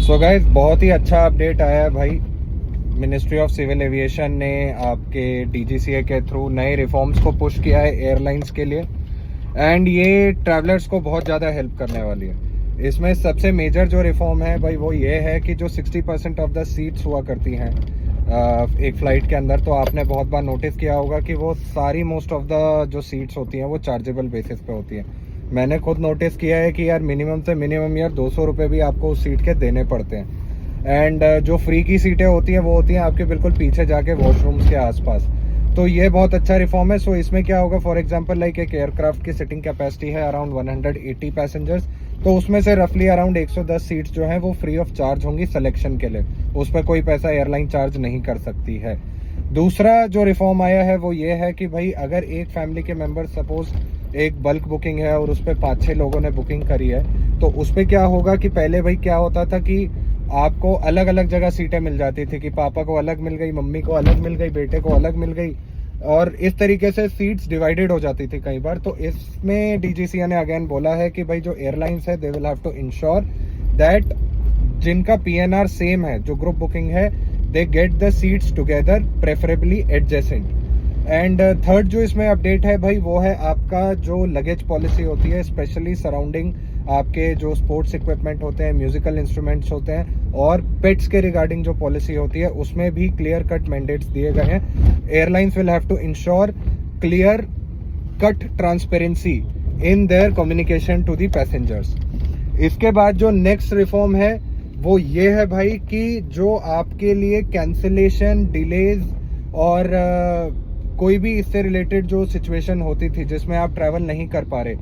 So guys, बहुत ही अच्छा update आया है भाई। मिनिस्ट्री ऑफ सिविल एविएशन ने आपके डीजीसीए के थ्रू नए रिफॉर्म्स को पुश किया है एयरलाइंस के लिए, एंड ये ट्रैवलर्स को बहुत ज़्यादा हेल्प करने वाली है। इसमें सबसे मेजर जो रिफॉर्म है भाई वो ये है कि जो 60% ऑफ द सीट्स हुआ करती हैं एक फ़्लाइट के अंदर, तो आपने बहुत बार नोटिस किया होगा कि वो सारी मोस्ट ऑफ द जो सीट्स होती हैं वो चार्जेबल बेसिस पे होती हैं। मैंने खुद नोटिस किया है कि यार मिनिमम से मिनिमम यार 200 रुपये भी आपको उस सीट के देने पड़ते हैं। एंड जो फ्री की सीटें होती हैं वो होती हैं आपके बिल्कुल पीछे जाके वॉशरूम्स के आसपास। तो ये बहुत अच्छा रिफॉर्म है। सो इसमें क्या होगा, फॉर एग्जांपल लाइक एक एयरक्राफ्ट की सिटिंग कैपेसिटी है अराउंड 180 पैसेंजर्स, तो उसमें से रफली अराउंड 110 सीट्स जो हैं वो फ्री ऑफ चार्ज होंगी सिलेक्शन के लिए। उस पर कोई पैसा एयरलाइन चार्ज नहीं कर सकती है। दूसरा जो रिफॉर्म आया है वो ये है कि भाई अगर एक फैमिली के मेंबर सपोज एक बल्क बुकिंग है और उस पर 5-6 लोगों ने बुकिंग करी है, तो उस पर क्या होगा कि पहले भाई क्या होता था कि आपको अलग अलग जगह सीटें मिल जाती थी कि पापा को अलग मिल गई, मम्मी को अलग मिल गई, बेटे को अलग मिल गई, और इस तरीके से सीट्स डिवाइडेड हो जाती थी कई बार। तो इसमें डीजीसीए ने अगेन बोला है कि भाई जो एयरलाइंस है they will have to ensure that जिनका पीएनआर सेम है, जो ग्रुप बुकिंग है, they get the seats together preferably adjacent. And third जो इसमें अपडेट है भाई वो है आपका जो लगेज पॉलिसी होती है, स्पेशली सराउंडिंग आपके जो स्पोर्ट्स इक्विपमेंट होते हैं, म्यूजिकल इंस्ट्रूमेंट्स होते हैं और पेट्स के रिगार्डिंग जो पॉलिसी होती है उसमें भी क्लियर कट मैंडेट्स दिए गए हैं। Airlines will have to ensure clear cut transparency in their communication to the passengers. इसके बाद जो नेक्स्ट रिफॉर्म है वो ये है भाई कि जो आपके लिए कैंसिलेशन, डिलेज और कोई भी इससे रिलेटेड जो सिचुएशन होती थी जिसमें आप ट्रैवल नहीं कर पा रहे,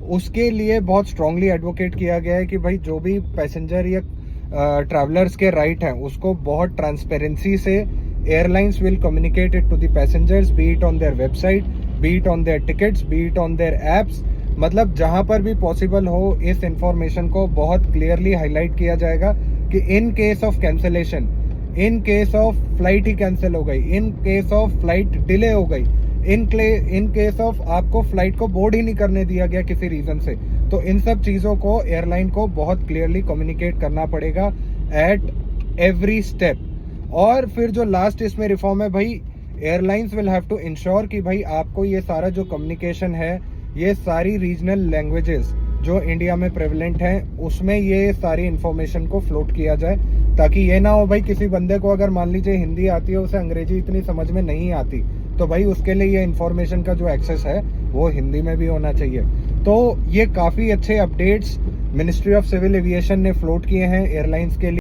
उसके लिए बहुत स्ट्रांगली एडवोकेट किया गया है कि भाई जो भी पैसेंजर या ट्रैवलर्स के राइट हैं उसको बहुत ट्रांसपेरेंसी से airlines will communicate it to the passengers, be it on their website, be it on their tickets, be it on their apps. मतलब जहां पर भी पॉसिबल हो इस इंफॉर्मेशन को बहुत क्लियरली हाईलाइट किया जाएगा कि in case of cancellation, in case of flight he cancel हो गई, in case of flight delay हो गई, इन केस ऑफ आपको फ्लाइट को बोर्ड ही नहीं करने दिया गया किसी रीजन से, तो इन सब चीजों को एयरलाइन को बहुत क्लियरली कम्युनिकेट करना पड़ेगा एट एवरी स्टेप। और फिर जो लास्ट इसमें रिफॉर्म है भाई, airlines will have to ensure कि भाई आपको ये सारा जो कम्युनिकेशन है, ये सारी रीजनल लैंग्वेजेस जो इंडिया में प्रेवलेंट हैं उसमें ये सारी इंफॉर्मेशन को फ्लोट किया जाए, ताकि ये ना हो भाई किसी बंदे को अगर मान लीजिए हिंदी आती है उसे अंग्रेजी इतनी समझ में नहीं आती, तो भाई उसके लिए ये इन्फॉर्मेशन का जो एक्सेस है वो हिंदी में भी होना चाहिए। तो ये काफ़ी अच्छे updates ministry of civil aviation ने फ्लोट किए हैं एयरलाइंस के लिए।